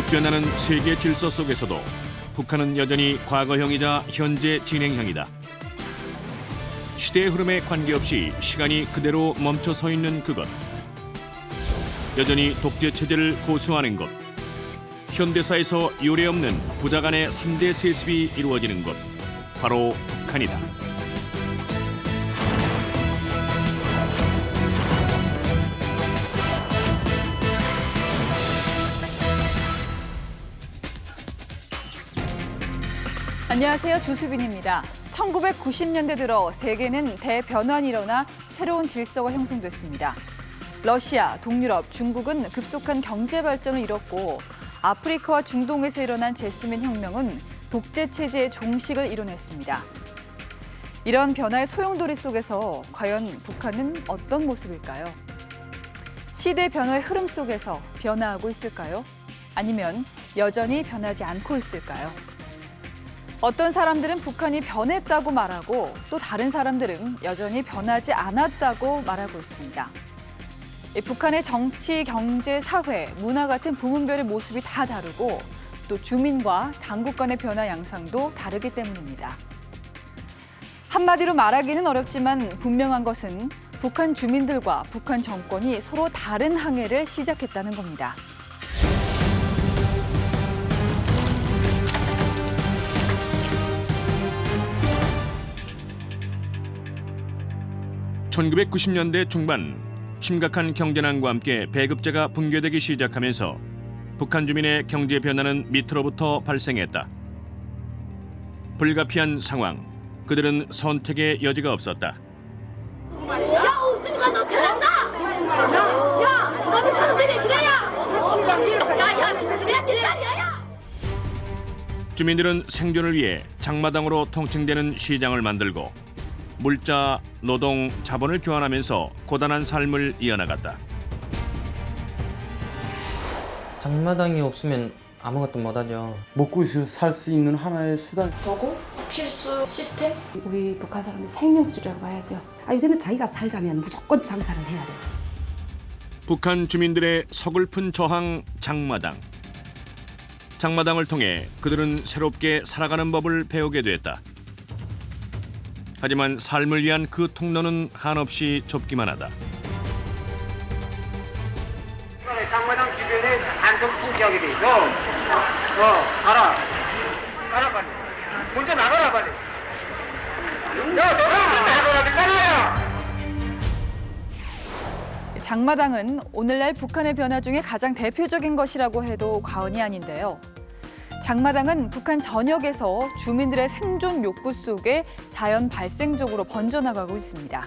급변하는 세계 질서 속에서도 북한은 여전히 과거형이자 현재 진행형이다. 시대의 흐름에 관계없이 시간이 그대로 멈춰 서 있는 그것. 여전히 독재 체제를 고수하는 것. 현대사에서 유례없는 부자 간의 3대 세습이 이루어지는 것. 바로 북한이다. 안녕하세요. 조수빈입니다. 1990년대 들어 세계는 대변환이 일어나 새로운 질서가 형성됐습니다. 러시아, 동유럽, 중국은 급속한 경제 발전을 이뤘고 아프리카와 중동에서 일어난 제스민 혁명은 독재 체제의 종식을 이뤄냈습니다. 이런 변화의 소용돌이 속에서 과연 북한은 어떤 모습일까요? 시대 변화의 흐름 속에서 변화하고 있을까요? 아니면 여전히 변하지 않고 있을까요? 어떤 사람들은 북한이 변했다고 말하고 또 다른 사람들은 여전히 변하지 않았다고 말하고 있습니다. 북한의 정치, 경제, 사회, 문화 같은 부문별의 모습이 다 다르고 또 주민과 당국 간의 변화 양상도 다르기 때문입니다. 한마디로 말하기는 어렵지만 분명한 것은 북한 주민들과 북한 정권이 서로 다른 항해를 시작했다는 겁니다. (1990년대) 중반 심각한 경제난과 함께 배급제가 붕괴되기 시작하면서 북한 주민의 경제 변화는 밑으로부터 발생했다. 불가피한 상황, 그들은 선택의 여지가 없었다. 야, 없으니까 너 잘한다. 야, 너 미친놈들이 그래야. 야, 그래야 될 날이야. 주민들은 생존을 위해 장마당으로 통칭되는 시장을 만들고 물자, 노동, 자본을 교환하면서 고단한 삶을 이어나갔다. 장마당이 없으면 아무것도 못하죠. 먹고 살 수 있는 하나의 수단. 도구, 필수 시스템. 우리 북한 사람들 생명줄이라고 봐야죠. 이제는 자기가 살자면 무조건 장사를 해야 돼. 북한 주민들의 서글픈 저항 장마당. 장마당을 통해 그들은 새롭게 살아가는 법을 배우게 됐다. 하지만 삶을 위한 그 통로는 한없이 좁기만 하다. 장마당 주변에 안성 풍기하게 돼 있어. 가라. 가라 빨리. 먼저 나가라 빨리. 야, 너는 나가라 빨리. 장마당은 오늘날 북한의 변화 중에 가장 대표적인 것이라고 해도 과언이 아닌데요. 장마당은 북한 전역에서 주민들의 생존 욕구 속에 자연 발생적으로 번져나가고 있습니다.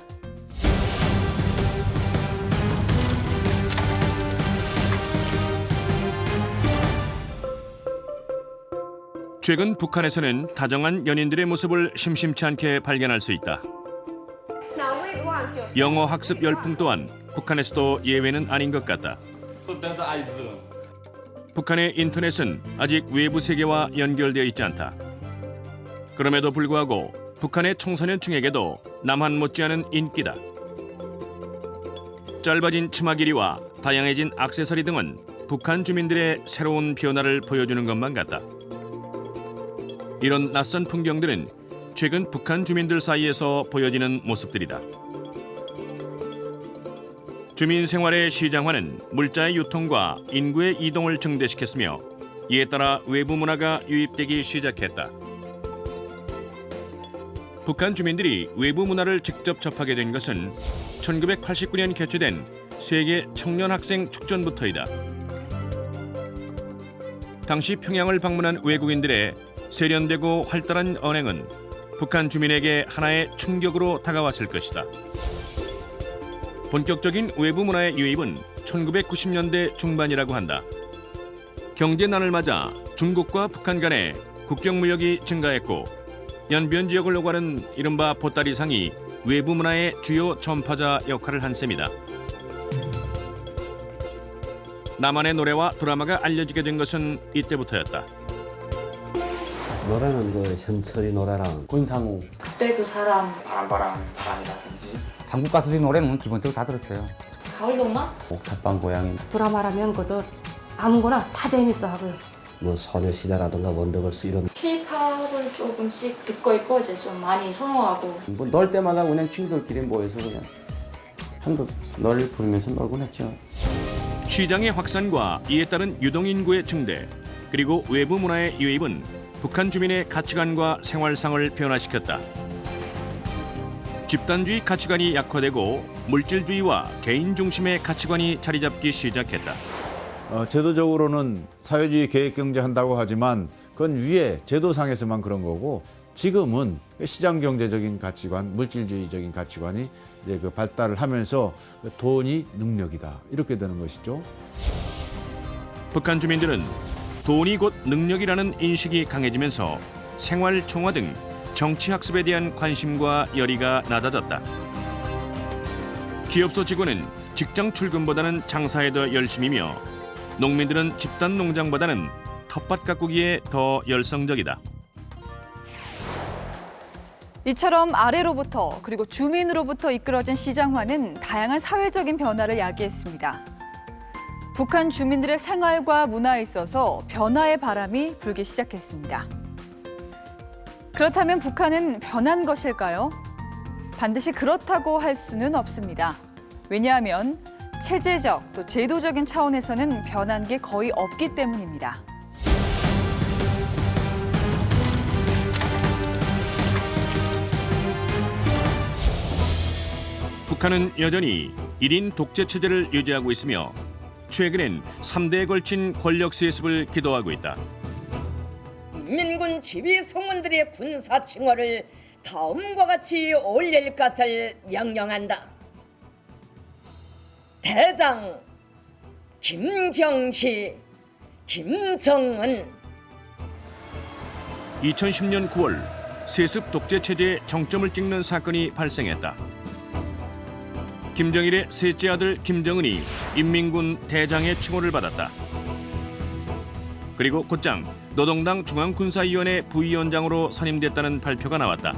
최근 북한에서는 다정한 연인들의 모습을 심심치 않게 발견할 수 있다. 영어 학습 열풍 또한 북한에서도 예외는 아닌 것 같다. 북한의 인터넷은 아직 외부 세계와 연결되어 있지 않다. 그럼에도 불구하고 북한의 청소년층에게도 남한 못지않은 인기다. 짧아진 치마 길이와 다양해진 액세서리 등은 북한 주민들의 새로운 변화를 보여주는 것만 같다. 이런 낯선 풍경들은 최근 북한 주민들 사이에서 보여지는 모습들이다. 주민 생활의 시장화는 물자의 유통과 인구의 이동을 증대시켰으며 이에 따라 외부 문화가 유입되기 시작했다. 북한 주민들이 외부 문화를 직접 접하게 된 것은 1989년 개최된 세계 청년 학생 축전부터이다. 당시 평양을 방문한 외국인들의 세련되고 활달한 언행은 북한 주민에게 하나의 충격으로 다가왔을 것이다. 본격적인 외부 문화의 유입은 1990년대 중반이라고 한다. 경제난을 맞아 중국과 북한 간의 국경 무역이 증가했고 연변 지역을 오가는 이른바 보따리상이 외부 문화의 주요 전파자 역할을 한 셈이다. 남한의 노래와 드라마가 알려지게 된 것은 이때부터였다. 노래는 그 현철이 노래랑 권상우. 그때 그 사람. 바람이라든지. 한국 가수들 노래는 기본적으로 다 들었어요. 가을 동화? 옥탑방 고양이. 드라마라면 그저 아무거나 다 재밌어 하고요. 뭐 소녀시대라든가 원더걸스 이런 K-팝을 조금씩 듣고 있고 이제 좀 많이 선호하고 뭐 놀 때마다 그냥 친구들끼리 모여서 그냥 한국 노래를 부르면서 놀곤 했죠. 시장의 확산과 이에 따른 유동인구의 증대 그리고 외부 문화의 유입은 북한 주민의 가치관과 생활상을 변화시켰다. 집단주의 가치관이 약화되고 물질주의와 개인 중심의 가치관이 자리 잡기 시작했다. 제도적으로는 사회주의 계획경제 한다고 하지만 그건 위에 제도상에서만 그런 거고 지금은 시장 경제적인 가치관, 물질주의적인 가치관이 이제 그 발달을 하면서 돈이 능력이다 이렇게 되는 것이죠. 북한 주민들은 돈이 곧 능력이라는 인식이 강해지면서 생활 총화 등 정치 학습에 대한 관심과 열의가 낮아졌다. 기업소 직원은 직장 출근보다는 장사에 더 열심이며 농민들은 집단 농장보다는 텃밭 가꾸기에 더 열성적이다. 이처럼 아래로부터 그리고 주민으로부터 이끌어진 시장화는 다양한 사회적인 변화를 야기했습니다. 북한 주민들의 생활과 문화에 있어서 변화의 바람이 불기 시작했습니다. 그렇다면 북한은 변한 것일까요? 반드시 그렇다고 할 수는 없습니다. 왜냐하면 체제적 또 제도적인 차원에서는 변한 게 거의 없기 때문입니다. 북한은 여전히 1인 독재 체제를 유지하고 있으며 최근엔 3대에 걸친 권력 세습을 기도하고 있다. 인민군 지휘 성원들의 군사 칭호를 다음과 같이 올릴 것을 명령한다. 대장 김경시, 김성은. 2010년 9월 세습 독재 체제의 정점을 찍는 사건이 발생했다. 김정일의 셋째 아들 김정은이 인민군 대장의 칭호를 받았다. 그리고 곧장 노동당 중앙군사위원회 부위원장으로 선임됐다는 발표가 나왔다.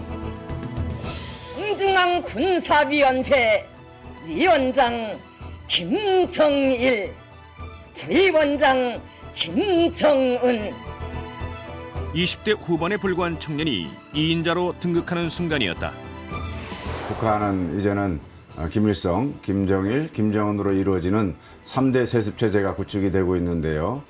중앙군사위원회 위원장 김정일, 부위원장 김정은. 20대 후반에 불과한 청년이 2인자로 등극하는 순간이었다. 북한은 이제는 김일성, 김정일, 김정은으로 이루어지는 3대 세습 체제가 구축이 되고 있는데요.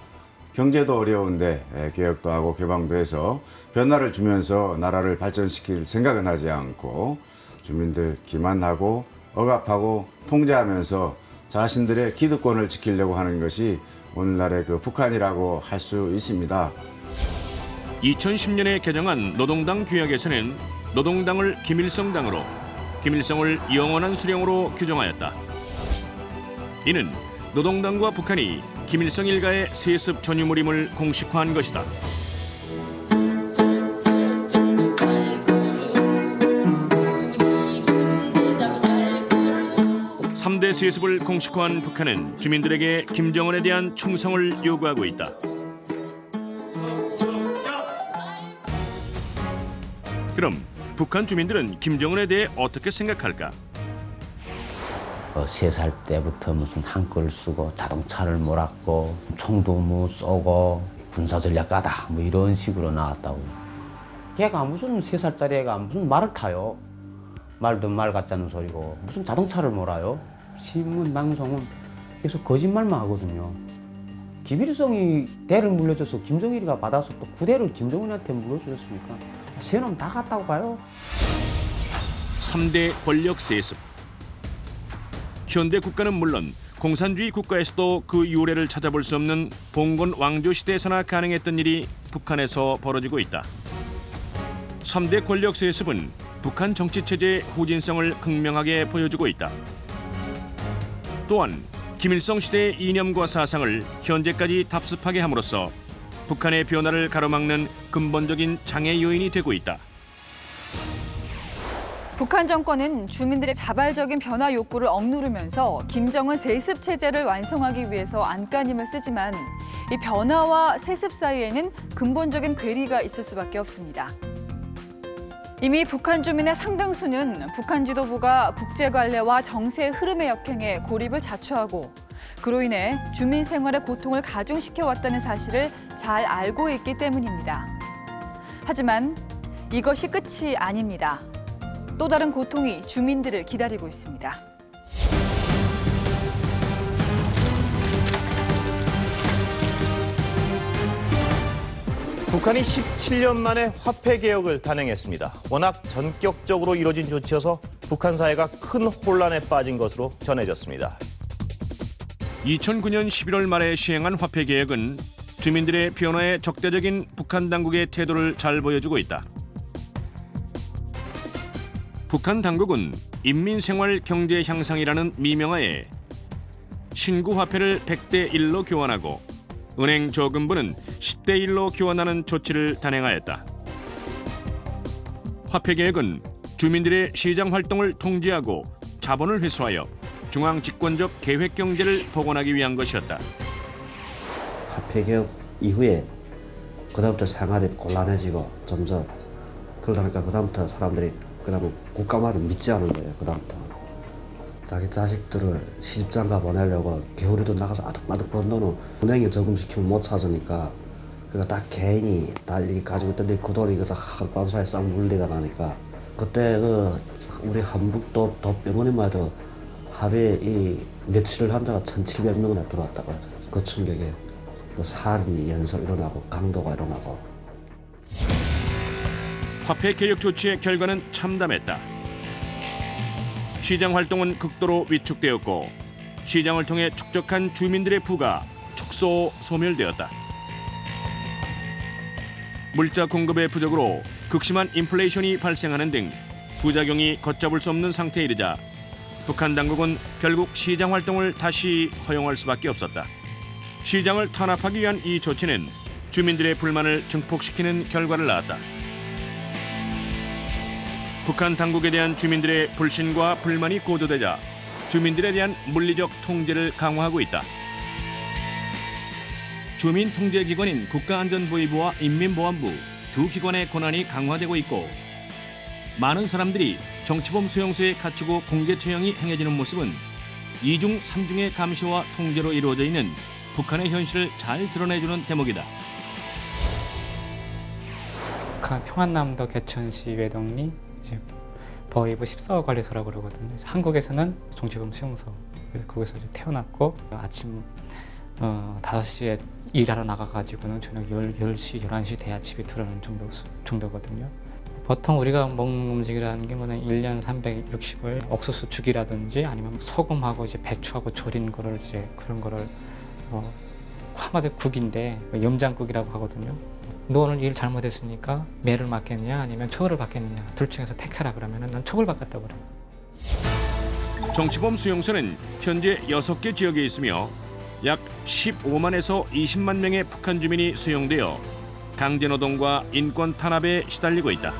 경제도 어려운데 개혁도 하고 개방도 해서 변화를 주면서 나라를 발전시킬 생각은 하지 않고 주민들 기만하고 억압하고 통제하면서 자신들의 기득권을 지키려고 하는 것이 오늘날의 그 북한이라고 할 수 있습니다. 2010년에 개정한 노동당 규약에서는 노동당을 김일성당으로, 김일성을 영원한 수령으로 규정하였다. 이는 노동당과 북한이 김일성 일가의 세습 전유물임을 공식화한 것이다. 3대 세습을 공식화한 북한은 주민들에게 김정은에 대한 충성을 요구하고 있다. 그럼 북한 주민들은 김정은에 대해 어떻게 생각할까? 3살 때부터 무슨 한글을 쓰고 자동차를 몰았고 총도 뭐 쏘고 군사전략가다 뭐 이런 식으로 나왔다고. 걔가 무슨 3살짜리 애가 무슨 말을 타요. 말도 말 같지 않은 소리고 무슨 자동차를 몰아요. 신문 방송은 계속 거짓말만 하거든요. 김일성이 대를 물려줘서 김정일이가 받아서 또 부대를 김정은한테 물려주셨으니까 새놈 다 갔다고 봐요. 3대 권력 세습. 현대 국가는 물론 공산주의 국가에서도 그 유래를 찾아볼 수 없는 봉건 왕조 시대에서나 가능했던 일이 북한에서 벌어지고 있다. 3대 권력 세습은 북한 정치체제의 후진성을 극명하게 보여주고 있다. 또한 김일성 시대의 이념과 사상을 현재까지 답습하게 함으로써 북한의 변화를 가로막는 근본적인 장애 요인이 되고 있다. 북한 정권은 주민들의 자발적인 변화 욕구를 억누르면서 김정은 세습 체제를 완성하기 위해서 안간힘을 쓰지만 이 변화와 세습 사이에는 근본적인 괴리가 있을 수밖에 없습니다. 이미 북한 주민의 상당수는 북한 지도부가 국제 관례와 정세의 흐름에 역행해 고립을 자초하고 그로 인해 주민 생활의 고통을 가중시켜 왔다는 사실을 잘 알고 있기 때문입니다. 하지만 이것이 끝이 아닙니다. 또 다른 고통이 주민들을 기다리고 있습니다. 북한이 17년 만에 화폐 개혁을 단행했습니다. 워낙 전격적으로 이뤄진 조치여서 북한 사회가 큰 혼란에 빠진 것으로 전해졌습니다. 2009년 11월 말에 시행한 화폐 개혁은 주민들의 변화에 적대적인 북한 당국의 태도를 잘 보여주고 있다. 북한 당국은 인민생활 경제 향상이라는 미명하에 신구 화폐를 100대 1로 교환하고 은행 저금부는 10대 1로 교환하는 조치를 단행하였다. 화폐 개혁은 주민들의 시장 활동을 통제하고 자본을 회수하여 중앙 집권적 계획 경제를 복원하기 위한 것이었다. 화폐 개혁 이후에 그다음부터 생활이 곤란해지고 점점 그러다 보니까 그다음부터 사람들이 그다음에 국가 말을 믿지 않은 거예요. 그다음부터 자기 자식들을 시집장가 보내려고 겨울에도 나가서 아득바득 번 돈은 은행에 저금시키면 못 찾으니까 그러니까 딱 개인이 다 이렇게 가지고 있던데 그 돈이 다 하룻밤 사이에 싹 물리다 나니까 그때 그 우리 한북도 병원에만 해도 하루에 이 뇌출혈 환자가 1,700명이나 들어왔다고 해요. 그 충격에 살인이 연속 일어나고 강도가 일어나고. 화폐 개혁 조치의 결과는 참담했다. 시장 활동은 극도로 위축되었고 시장을 통해 축적한 주민들의 부가 축소 소멸되었다. 물자 공급의 부족으로 극심한 인플레이션이 발생하는 등 부작용이 걷잡을 수 없는 상태에 이르자 북한 당국은 결국 시장 활동을 다시 허용할 수밖에 없었다. 시장을 탄압하기 위한 이 조치는 주민들의 불만을 증폭시키는 결과를 낳았다. 북한 당국에 대한 주민들의 불신과 불만이 고조되자 주민들에 대한 물리적 통제를 강화하고 있다. 주민통제기관인 국가안전보위부와 인민보안부 두 기관의 권한이 강화되고 있고 많은 사람들이 정치범 수용소에 갇히고 공개 처형이 행해지는 모습은 이중 삼중의 감시와 통제로 이루어져 있는 북한의 현실을 잘 드러내주는 대목이다. 북한 평안남도 개천시 외동리 보위부 14호 관리소라고 그러거든요. 한국에서는 정치범 수용소, 거기서 이제 태어났고 아침 5시에 일하러 나가가지고는 저녁 10시, 11시 돼야 집에 들어오는 정도거든요. 보통 우리가 먹는 음식이라는 게 뭐는 1년 365일 옥수수 죽이라든지 아니면 소금하고 이제 배추하고 졸인 거를 이제 그런 거를 화마대 국인데 염장국이라고 하거든요. 너 오늘 일 잘못했으니까 매를 맞겠냐 아니면 처벌을 받겠느냐 둘 중에서 택하라 그러면은 난 처벌받겠다고 그래요. 정치범 수용소는 현재 6개 지역에 있으며 약 15만에서 20만 명의 북한 주민이 수용되어 강제노동과 인권 탄압에 시달리고 있다.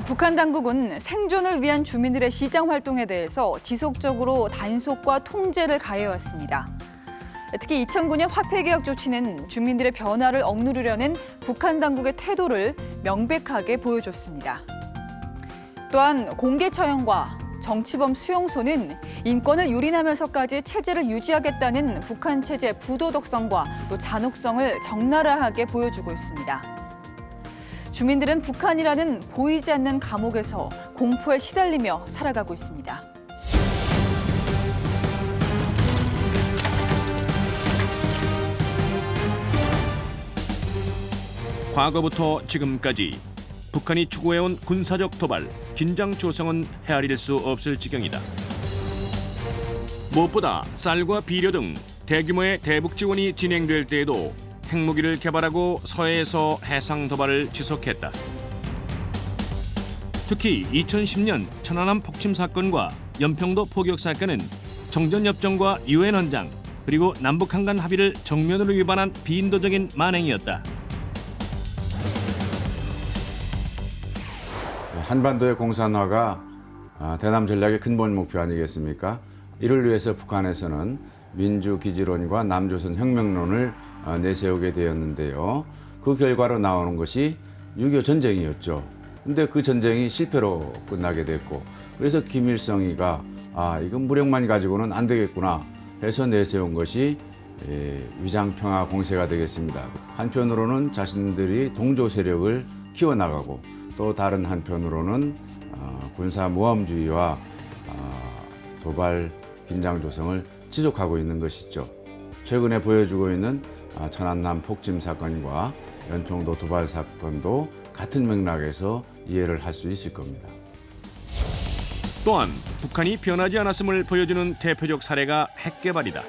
북한 당국은 생존을 위한 주민들의 시장 활동에 대해서 지속적으로 단속과 통제를 가해왔습니다. 특히 2009년 화폐 개혁 조치는 주민들의 변화를 억누르려는 북한 당국의 태도를 명백하게 보여줬습니다. 또한 공개 처형과 정치범 수용소는 인권을 유린하면서까지 체제를 유지하겠다는 북한 체제의 부도덕성과 또 잔혹성을 적나라하게 보여주고 있습니다. 주민들은 북한이라는 보이지 않는 감옥에서 공포에 시달리며 살아가고 있습니다. 과거부터 지금까지 북한이 추구해온 군사적 도발, 긴장 조성은 헤아릴 수 없을 지경이다. 무엇보다 쌀과 비료 등 대규모의 대북 지원이 진행될 때에도 핵무기를 개발하고 서해에서 해상 도발을 지속했다. 특히 2010년 천안함 폭침 사건과 연평도 포격 사건은 정전협정과 유엔 헌장 그리고 남북 한간 합의를 정면으로 위반한 비인도적인 만행이었다. 한반도의 공산화가 대남 전략의 근본 목표 아니겠습니까? 이를 위해서 북한에서는 민주기지론과 남조선 혁명론을 내세우게 되었는데요. 그 결과로 나오는 것이 6.25 전쟁이었죠. 근데 그 전쟁이 실패로 끝나게 됐고 그래서 김일성이가 이건 무력만 가지고는 안 되겠구나 해서 내세운 것이 위장평화 공세가 되겠습니다. 한편으로는 자신들이 동조 세력을 키워나가고 또 다른 한편으로는 군사모함주의와 도발 긴장 조성을 지속하고 있는 것이죠. 최근에 보여주고 있는 천안남 폭침 사건과 연평도 도발 사건도 같은 맥락에서 이해를 할 수 있을 겁니다. 또한 북한이 변하지 않았음을 보여주는 대표적 사례가 핵개발이다.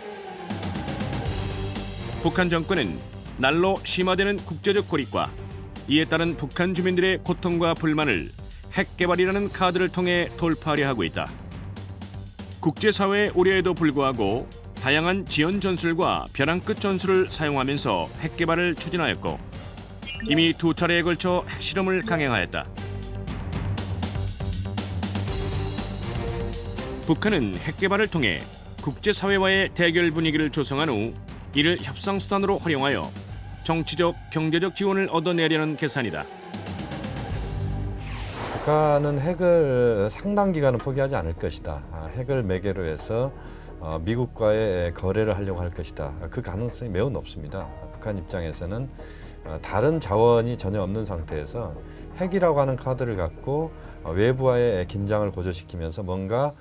북한 정권은 날로 심화되는 국제적 고립과 이에 따른 북한 주민들의 고통과 불만을 핵개발이라는 카드를 통해 돌파하려 하고 있다. 국제사회의 우려에도 불구하고 다양한 지연 전술과 벼랑 끝 전술을 사용하면서 핵개발을 추진하였고 이미 2차례에 걸쳐 핵실험을 강행하였다. 북한은 핵개발을 통해 국제사회와의 대결 분위기를 조성한 후 이를 협상수단으로 활용하여 정치적, 경제적 지원을 얻어내려는 계산이다. 북한은 핵을 상당 기간은 포기하지 않을 것이다. 핵을 매개로 해서 미국과의 거래를 하려고 할 것이다. 그 가능성이 매우 높습니다. 북한 입장에서는 다른 자원이 전혀 없는 상태에서 핵이라고 하는 카드를 갖고 외부와의 긴장을 고조시키면서 뭔가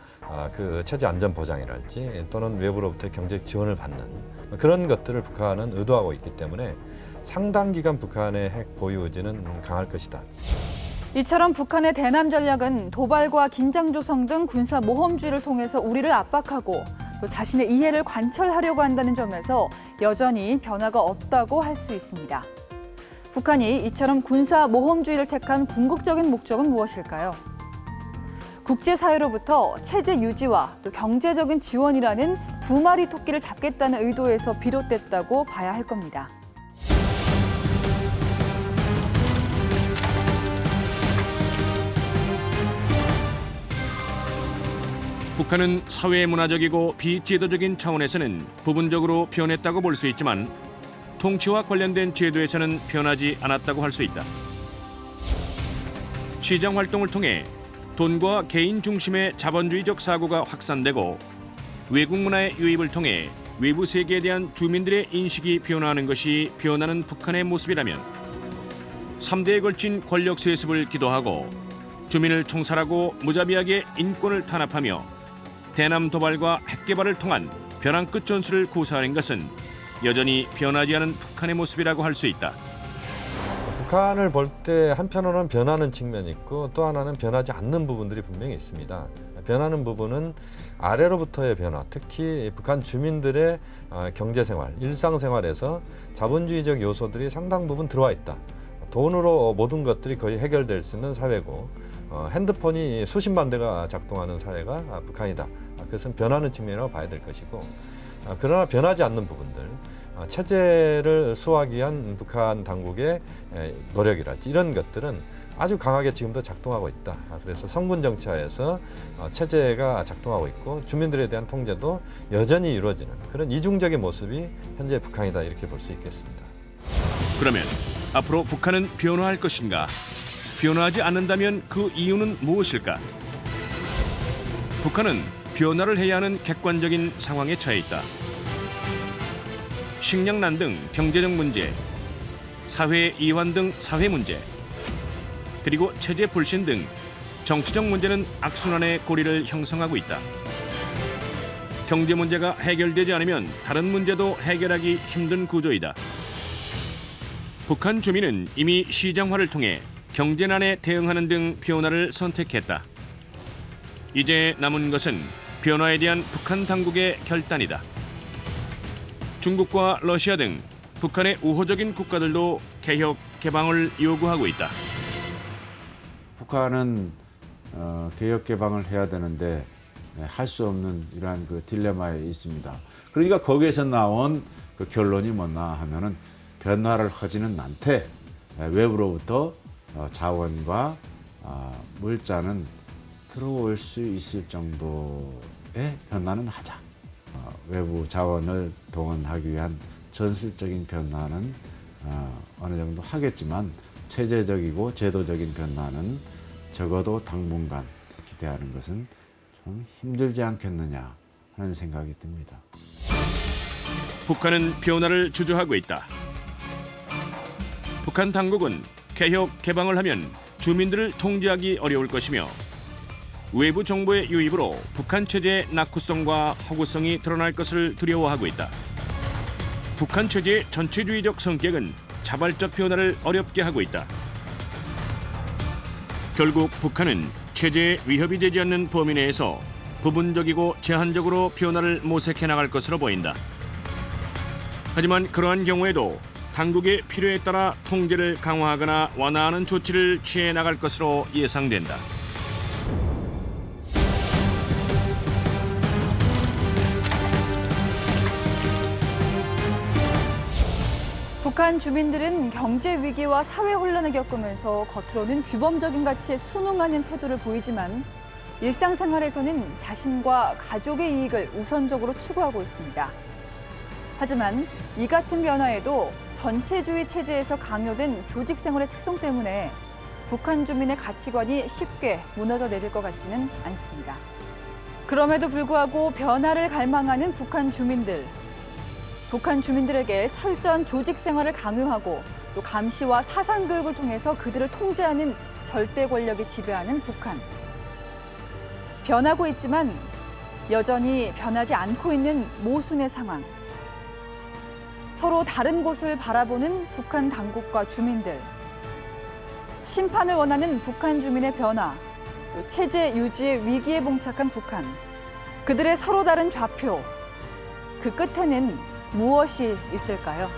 그 체제 안전 보장이랄지 또는 외부로부터 경제적 지원을 받는 그런 것들을 북한은 의도하고 있기 때문에 상당 기간 북한의 핵 보유 의지는 강할 것이다. 이처럼 북한의 대남 전략은 도발과 긴장 조성 등 군사 모험주의를 통해서 우리를 압박하고 또 자신의 이해를 관철하려고 한다는 점에서 여전히 변화가 없다고 할 수 있습니다. 북한이 이처럼 군사 모험주의를 택한 궁극적인 목적은 무엇일까요? 국제사회로부터 체제 유지와 또 경제적인 지원이라는 두 마리 토끼를 잡겠다는 의도에서 비롯됐다고 봐야 할 겁니다. 북한은 사회문화적이고 비제도적인 차원에서는 부분적으로 변했다고 볼 수 있지만 통치와 관련된 제도에서는 변하지 않았다고 할 수 있다. 시장 활동을 통해 돈과 개인 중심의 자본주의적 사고가 확산되고 외국 문화의 유입을 통해 외부 세계에 대한 주민들의 인식이 변화하는 것이 변하는 북한의 모습이라면 3대에 걸친 권력 세습을 기도하고 주민을 총살하고 무자비하게 인권을 탄압하며 대남 도발과 핵개발을 통한 벼랑 끝 전술을 구사하는 것은 여전히 변하지 않은 북한의 모습이라고 할 수 있다. 북한을 볼 때 한편으로는 변하는 측면이 있고 또 하나는 변하지 않는 부분들이 분명히 있습니다. 변하는 부분은 아래로부터의 변화, 특히 북한 주민들의 경제생활, 일상생활에서 자본주의적 요소들이 상당 부분 들어와 있다. 돈으로 모든 것들이 거의 해결될 수 있는 사회고 핸드폰이 수십만 대가 작동하는 사회가 북한이다. 그것은 변하는 측면이라고 봐야 될 것이고 그러나 변하지 않는 부분들, 체제를 수호하기 위한 북한 당국의 노력이랄지 이런 것들은 아주 강하게 지금도 작동하고 있다. 그래서 성군 정치하에서 체제가 작동하고 있고 주민들에 대한 통제도 여전히 이루어지는 그런 이중적인 모습이 현재 북한이다 이렇게 볼 수 있겠습니다. 그러면 앞으로 북한은 변화할 것인가? 변화하지 않는다면 그 이유는 무엇일까? 북한은 변화를 해야 하는 객관적인 상황에 처해 있다. 식량난 등 경제적 문제, 사회 이완 등 사회 문제, 그리고 체제 불신 등 정치적 문제는 악순환의 고리를 형성하고 있다. 경제 문제가 해결되지 않으면 다른 문제도 해결하기 힘든 구조이다. 북한 주민은 이미 시장화를 통해 경제난에 대응하는 등 변화를 선택했다. 이제 남은 것은 변화에 대한 북한 당국의 결단이다. 중국과 러시아 등 북한의 우호적인 국가들도 개혁, 개방을 요구하고 있다. 북한은 개혁 개방을 해야 되는데 할 수 없는 이러한 그 딜레마에 있습니다. 그러니까 거기에서 나온 그 결론이 뭐냐 하면은 변화를 하지는 않되 외부로부터 자원과 물자는 들어올 수 있을 정도의 변화는 하자. 외부 자원을 동원하기 위한 전술적인 변화는 어느 정도 하겠지만 체제적이고 제도적인 변화는 적어도 당분간 기대하는 것은 좀 힘들지 않겠느냐 하는 생각이 듭니다. 북한은 변화를 주저하고 있다. 북한 당국은 개혁, 개방을 하면 주민들을 통제하기 어려울 것이며 외부 정보의 유입으로 북한 체제의 낙후성과 허구성이 드러날 것을 두려워하고 있다. 북한 체제의 전체주의적 성격은 자발적 변화를 어렵게 하고 있다. 결국 북한은 체제에 위협이 되지 않는 범위 내에서 부분적이고 제한적으로 변화를 모색해 나갈 것으로 보인다. 하지만 그러한 경우에도 당국의 필요에 따라 통제를 강화하거나 완화하는 조치를 취해 나갈 것으로 예상된다. 북한 주민들은 경제 위기와 사회 혼란을 겪으면서 겉으로는 규범적인 가치에 순응하는 태도를 보이지만 일상생활에서는 자신과 가족의 이익을 우선적으로 추구하고 있습니다. 하지만 이 같은 변화에도 전체주의 체제에서 강요된 조직 생활의 특성 때문에 북한 주민의 가치관이 쉽게 무너져 내릴 것 같지는 않습니다. 그럼에도 불구하고 변화를 갈망하는 북한 주민들. 북한 주민들에게 철저한 조직 생활을 강요하고 또 감시와 사상 교육을 통해서 그들을 통제하는 절대 권력이 지배하는 북한. 변하고 있지만 여전히 변하지 않고 있는 모순의 상황. 서로 다른 곳을 바라보는 북한 당국과 주민들. 심판을 원하는 북한 주민의 변화. 또 체제 유지의 위기에 봉착한 북한. 그들의 서로 다른 좌표. 그 끝에는 무엇이 있을까요?